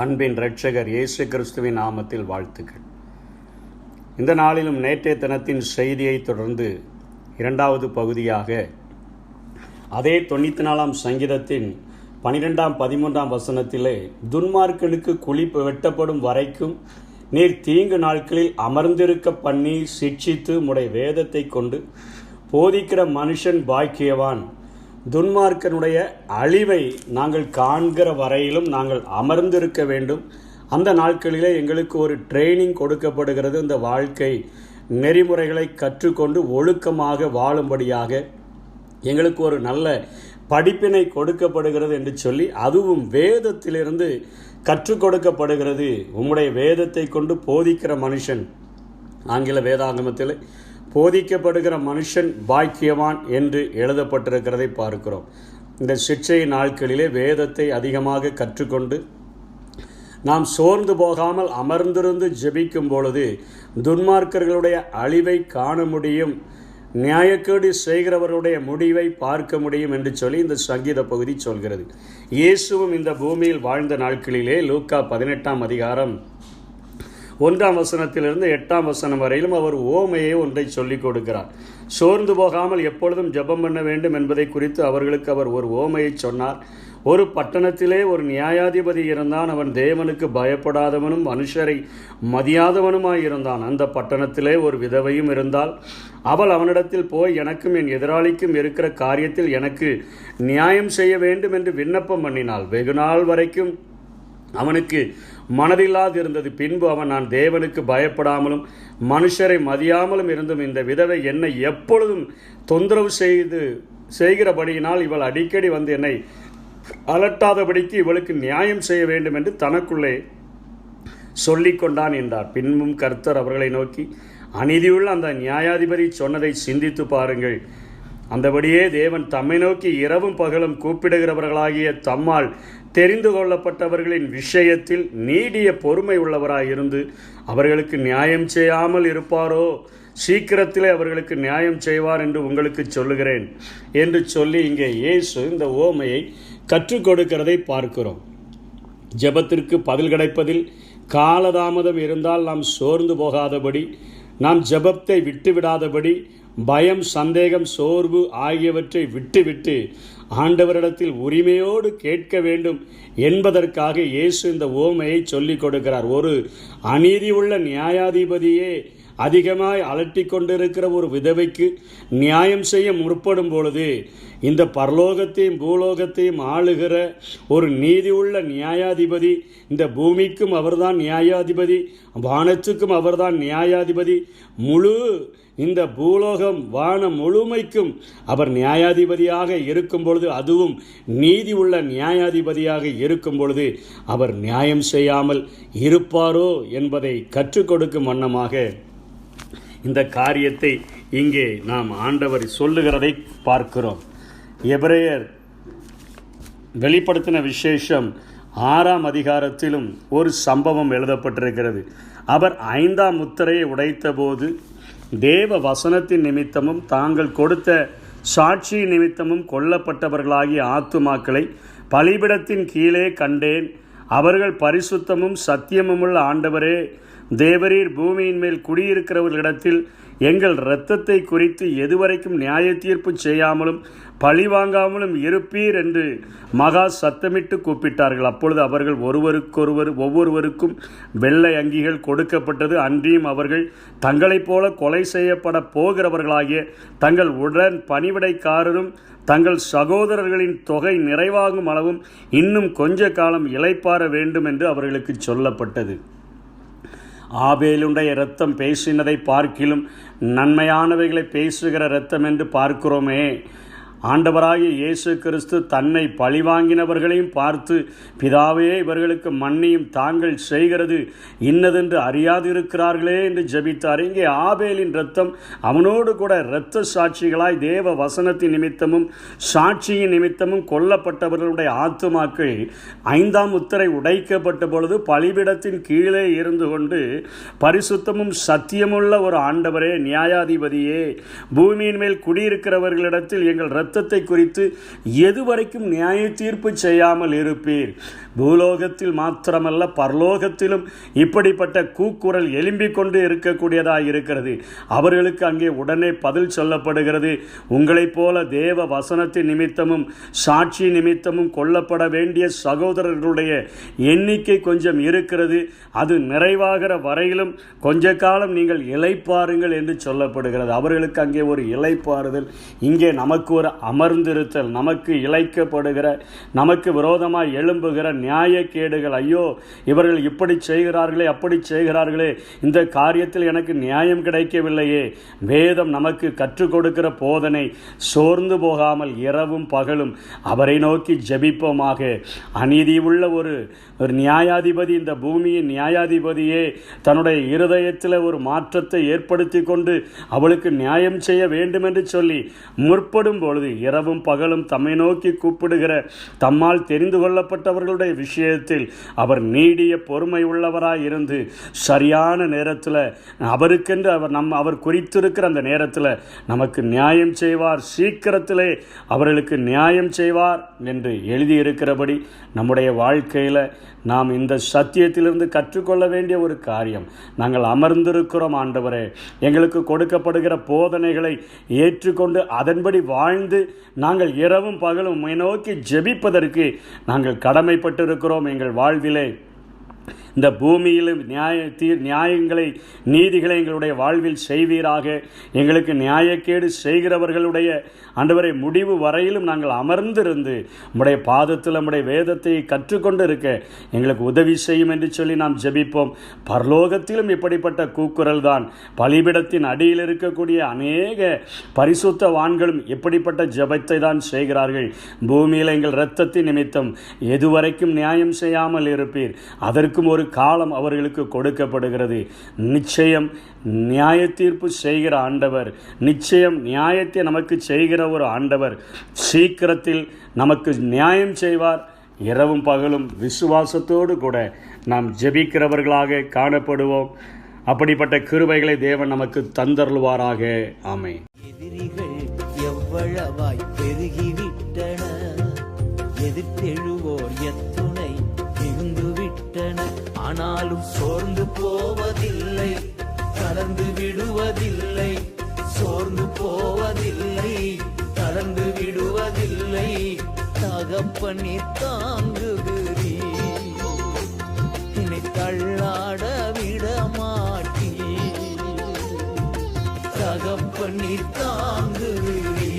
அன்பின் இரட்சகர் இயேசு கிறிஸ்துவின் நாமத்தில் வாழ்த்துக்கள். இந்த நாளிலும் நேற்றைய தினத்தின் செய்தியை தொடர்ந்து இரண்டாவது பகுதியாக அதே 94ஆம் சங்கீதத்தின் 12-13 வசனத்திலே, துன்மார்க்கனுக்கு குழி வெட்டப்படும் வரைக்கும் நீர் தீங்கு நாட்களில் அமர்ந்திருக்க பண்ணி சிட்சித்து உம்முடைய வேதத்தை கொண்டு போதிக்கிற மனுஷன் பாக்கியவான். துன்மார்க்கனுடைய அழிவை நாங்கள் காண்கிற வரையிலும் நாங்கள் அமர்ந்திருக்க வேண்டும். அந்த நாட்களிலே எங்களுக்கு ஒரு ட்ரைனிங் கொடுக்கப்படுகிறது. இந்த வாழ்க்கை நெறிமுறைகளை கற்றுக்கொண்டு ஒழுக்கமாக வாழும்படியாக எங்களுக்கு ஒரு நல்ல படிப்பினை கொடுக்கப்படுகிறது என்று சொல்லி, அதுவும் வேதத்திலிருந்து கற்றுக் கொடுக்கப்படுகிறது. உம்முடைய வேதத்தை கொண்டு போதிக்கிற மனுஷன், ஆங்கில வேதாகமத்தில் போதிக்கப்படுகிற மனுஷன் பாக்கியவான் என்று எழுதப்பட்டிருக்கிறதை பார்க்கிறோம். இந்த சிட்சை நாட்களிலே வேதத்தை அதிகமாக கற்றுக்கொண்டு நாம் சோர்ந்து போகாமல் அமர்ந்திருந்து ஜெபிக்கும் பொழுது துன்மார்க்கர்களுடைய அழிவை காண முடியும், நியாயக்கேடு செய்கிறவர்களுடைய முடிவை பார்க்க முடியும் என்று சொல்லி இந்த சங்கீத பகுதி சொல்கிறது. இயேசுவும் இந்த பூமியில் வாழ்ந்த நாட்களிலே லூக்கா 18ஆம் அதிகாரம் 1ஆம் வசனத்திலிருந்து 8ஆம் வசனம் வரையிலும் அவர் ஓமையை ஒன்றை சொல்லிக் கொடுக்கிறார். சோர்ந்து போகாமல் எப்பொழுதும் ஜெபம் பண்ண வேண்டும் என்பதை குறித்து அவர்களுக்கு அவர் ஒரு ஓமையை சொன்னார். ஒரு பட்டணத்திலே ஒரு நியாயாதிபதி இருந்தான். அவன் தேவனுக்கு பயப்படாதவனும் மனுஷரை மதியாதவனுமாயிருந்தான். அந்த பட்டணத்திலே ஒரு விதவையும் இருந்தால். அவள் அவனிடத்தில் போய், எனக்கும் என் எதிராளிக்கும் இருக்கிற காரியத்தில் எனக்கு நியாயம் செய்ய வேண்டும் என்று விண்ணப்பம் பண்ணினாள். வெகுநாள் வரைக்கும் அவனுக்கு மனதில்லாது இருந்தது. பின்பு அவன், நான் தேவனுக்கு பயப்படாமலும் மனுஷரை மதியாமலும் இருந்தும் இந்த விதவை என்னை எப்பொழுதும் தொந்தரவு செய்கிறபடியினால் இவள் அடிக்கடி வந்து என்னை அலட்டாதபடிக்கு இவளுக்கு நியாயம் செய்ய வேண்டும் என்று தனக்குள்ளே சொல்லிக் கொண்டான் என்றார். பின்பும் கர்த்தர் அவர்களை நோக்கி, அநீதியுள்ள அந்த நியாயாதிபதி சொன்னதை சிந்தித்து பாருங்கள். அந்தபடியே தேவன் தம்மை நோக்கி இரவும் பகலும் கூப்பிடுகிறவர்களாகிய தம்மால் தெரிந்து கொள்ளப்பட்டவர்களின் விஷயத்தில் நீடிய பொறுமை உள்ளவராயிருந்து அவர்களுக்கு நியாயம் செய்யாமல் இருப்பாரோ? சீக்கிரத்திலே அவர்களுக்கு நியாயம் செய்வார் என்று உங்களுக்கு சொல்லுகிறேன் என்று சொல்லி இங்கே இயேசு இந்த ஓமையை கற்றுக் கொடுக்கிறதை பார்க்கிறோம். ஜெபத்திற்கு பதில் கிடைப்பதில் காலதாமதம் இருந்தால் நாம் சோர்ந்து போகாதபடி, நாம் ஜெபத்தை விட்டுவிடாதபடி, பயம், சந்தேகம், சோர்வு ஆகியவற்றை விட்டுவிட்டு ஆண்டவரிடத்தில் உரிமையோடு கேட்க வேண்டும் என்பதற்காக இயேசு இந்த ஓமையை சொல்லிக் கொடுக்கிறார். ஒரு அநீதி உள்ள நியாயாதிபதியே அதிகமாய் அலட்டி கொண்டிருக்கிற ஒரு விதவைக்கு நியாயம் செய்ய முற்படும் பொழுது, இந்த பரலோகத்தையும் பூலோகத்தையும் ஆளுகிற ஒரு நீதி உள்ள நியாயாதிபதி, இந்த பூமிக்கும் அவர்தான் நியாயாதிபதி, வானத்துக்கும் அவர்தான் நியாயாதிபதி, முழு இந்த பூலோகம் வானம் முழுமைக்கும் அவர் நியாயாதிபதியாக இருக்கும் பொழுது, அதுவும் நீதி உள்ள நியாயாதிபதியாக இருக்கும் பொழுது அவர் நியாயம் செய்யாமல் இருப்பாரோ என்பதை கற்றுக் கொடுக்கும் வண்ணமாக இந்த காரியத்தை இங்கே நாம் ஆண்டவர் சொல்லுகிறதை பார்க்கிறோம். எபிரேயர் வெளிப்படுத்தின விசேஷம் 6ஆம் அதிகாரத்திலும் ஒரு சம்பவம் எழுதப்பட்டிருக்கிறது. அவர் 5ஆம் முத்திரையை உடைத்த போது தேவ வசனத்தின் நிமித்தமும் தாங்கள் கொடுத்த சாட்சி நிமித்தமும் கொல்லப்பட்டவர்களாகிய ஆத்துமாக்களை பலிபீடத்தின் கீழே கண்டேன். அவர்கள் பரிசுத்தமும் சத்தியமுமுள்ள ஆண்டவரே, தேவரீர் பூமியின் மேல் குடியிருக்கிறவர்களிடத்தில் எங்கள் இரத்தத்தை குறித்து எதுவரைக்கும் நியாய தீர்ப்பு செய்யாமலும் பழிவாங்காமலும் இருப்பீர் என்று மகா சத்தமிட்டு கூப்பிட்டார்கள். அப்பொழுது அவர்கள் ஒவ்வொருவருக்கும் வெள்ளை அங்கிகள் கொடுக்கப்பட்டது. அன்றியும் அவர்கள் தங்களைப் போல கொலை செய்யப்பட போகிறவர்களாகிய தங்கள் உடன் பணிவிடைக்காரரும் தங்கள் சகோதரர்களின் தொகை நிறைவாகும் அளவும் இன்னும் கொஞ்ச காலம் இளைப்பாற வேண்டும் என்று அவர்களுக்கு சொல்லப்பட்டது. ஆபேலுடைய இரத்தம் பேசினதை பார்க்கிலும் நன்மையானவைகளை பேசுகிற இரத்தம் என்று பார்க்கிறோமே. ஆண்டவராகிய இயேசு கிறிஸ்து தன்னை பழிவாங்கினவர்களையும் பார்த்து, பிதாவே இவர்களுக்கு மன்னியும், தாங்கள் செய்கிறது இன்னதென்று அறியாதிருக்கிறார்களே என்று ஜெபித்தார். இங்கே ஆபேலின் இரத்தம், அவனோடு கூட இரத்த சாட்சிகளாய் தேவ வசனத்தின் நிமித்தமும் சாட்சியின் நிமித்தமும் கொல்லப்பட்டவர்களுடைய ஆத்துமாக்கள் 5ஆம் முத்திரை உடைக்கப்பட்ட பொழுது பலிபீடத்தின் கீழே இருந்து கொண்டு, பரிசுத்தமும் சத்தியமுள்ள ஒரு ஆண்டவரே, நியாயாதிபதியே, பூமியின் மேல் குடியிருக்கிறவர்களிடத்தில் எங்கள் இரத்தத்தை குறித்து எதுவரைக்கும் நியாய தீர்ப்பு செய்யாமல் இருப்பீர்? பூலோகத்தில் மாத்திரமல்ல, பரலோகத்திலும் இப்படிப்பட்ட கூக்குரல் எழும்பிக் கொண்டு இருக்கக்கூடியதாக இருக்கிறது. அவர்களுக்கு அங்கே உடனே பதில் சொல்லப்படுகிறது. உங்களைப் போல தேவ வசனத்தின் நிமித்தமும் சாட்சி நிமித்தமும் கொல்லப்பட வேண்டிய சகோதரர்களுடைய எண்ணிக்கை கொஞ்சம் இருக்கிறது. அது நிறைவாகிற வரையிலும் கொஞ்ச காலம் நீங்கள் இளைப்பாருங்கள் என்று சொல்லப்படுகிறது. அவர்களுக்கு அங்கே ஒரு இளைப்பாறுதல், இங்கே நமக்கு ஒரு அமர்ந்திருத்தல், நமக்கு இளைக்கப்படுகிற, நமக்கு விரோதமாய் எழும்புகிற நியாயக்கேடுகள். ஐயோ, இவர்கள் இப்படி செய்கிறார்களே, அப்படி செய்கிறார்களே, இந்த காரியத்தில் எனக்கு நியாயம் கிடைக்கவில்லையே. வேதம் நமக்கு கற்றுக் கொடுக்கிற போதனை, சோர்ந்து போகாமல் இரவும் பகலும் அவரை நோக்கி ஜெபிப்போமாக. அநீதி உள்ள ஒரு நியாயாதிபதி, இந்த பூமியின் நியாயாதிபதியே தன்னுடைய இருதயத்தில் ஒரு மாற்றத்தை ஏற்படுத்தி கொண்டு அவளுக்கு நியாயம் செய்ய வேண்டும் என்று சொல்லி முற்படும் பொழுது இரவும் பகலும் தம்மை நோக்கி கூப்பிடுகிற, தம்மால் தெரிந்து கொள்ளப்பட்டவர்களுடைய விஷயத்தில் அவர் நீடிய பொறுமை உள்ளவராய் இருந்து சரியான நேரத்தில் அவருக்கென்று அவர் குறித்திருக்கிற அந்த நேரத்தில் நமக்கு நியாயம் செய்வார். சீக்கிரத்திலே அவர்களுக்கு நியாயம் செய்வார் என்று எழுதியிருக்கிறபடி நம்முடைய வாழ்க்கையில் நாம் இந்த சத்தியத்திலிருந்து கற்றுக்கொள்ள வேண்டிய ஒரு காரியம், நாங்கள் அமர்ந்திருக்கிறோம் ஆண்டவரே. எங்களுக்கு கொடுக்கப்படுகிற போதனைகளை ஏற்றுக்கொண்டு அதன்படி வாழ்ந்து நாங்கள் இரவும் பகலும் உம்மை நோக்கி ஜெபிப்பதற்கு நாங்கள் கடமைப்பட்டிருக்கிறோம். எங்கள் வாழ்விலே இந்த பூமியிலும் நியாயங்களை நீதிகளை எங்களுடைய வாழ்வில் செய்வீராக. எங்களுக்கு நியாயக்கேடு செய்கிறவர்களுடைய ஆண்டவரை முடிவு வரையிலும் நாங்கள் அமர்ந்திருந்து உம்முடைய பாதத்தில் உம்முடைய வேதத்தை கற்றுக்கொண்டு இருக்க எங்களுக்கு உதவி செய்யும் என்று சொல்லி நாம் ஜெபிப்போம். பரலோகத்திலும் இப்படிப்பட்ட கூக்குரல் தான். பலிபீடத்தின் அடியில் இருக்கக்கூடிய அநேக பரிசுத்தவான்களும் இப்படிப்பட்ட ஜெபத்தை தான் செய்கிறார்கள். பூமியில் எங்கள் இரத்தத்தின் நிமித்தம் எதுவரைக்கும் நியாயம் செய்யாமல் இருப்பீர், அதற்கும் ஒரு காலம் அவர்களுக்கு கொடுக்கப்படுகிறது. நிச்சயம் நியாய தீர்ப்பு செய்கிற ஆண்டவர், நிச்சயம் நியாயத்தை நமக்கு செய்கிற ஒரு ஆண்டவர் சீக்கிரத்தில் நமக்கு நியாயம் செய்வார். இரவும் பகலும் விசுவாசத்தோடு கூட நாம் ஜெபிக்கிறவர்களாக காணப்படுவோம். அப்படிப்பட்ட கிருபைகளை தேவன் நமக்கு தந்தருள்வாராக. ஆமென். எதிரிகள் எவ்வளவாய் பெருகிவிட்டன, எதிர்த்தெழுவோர் எத்துணை மிகுந்துவிட்டன. ஆனாலும் சோர்ந்து போவதில்லை, தளர்ந்து விடுவதில்லை. சோர்ந்து போவதில்லை, தளர்ந்து விடுவதில்லை. தகப்பனே தாங்குகிறீ, என்னை தள்ளாட விட மாட்டீ. தகப்பனே தாங்குகிறீ.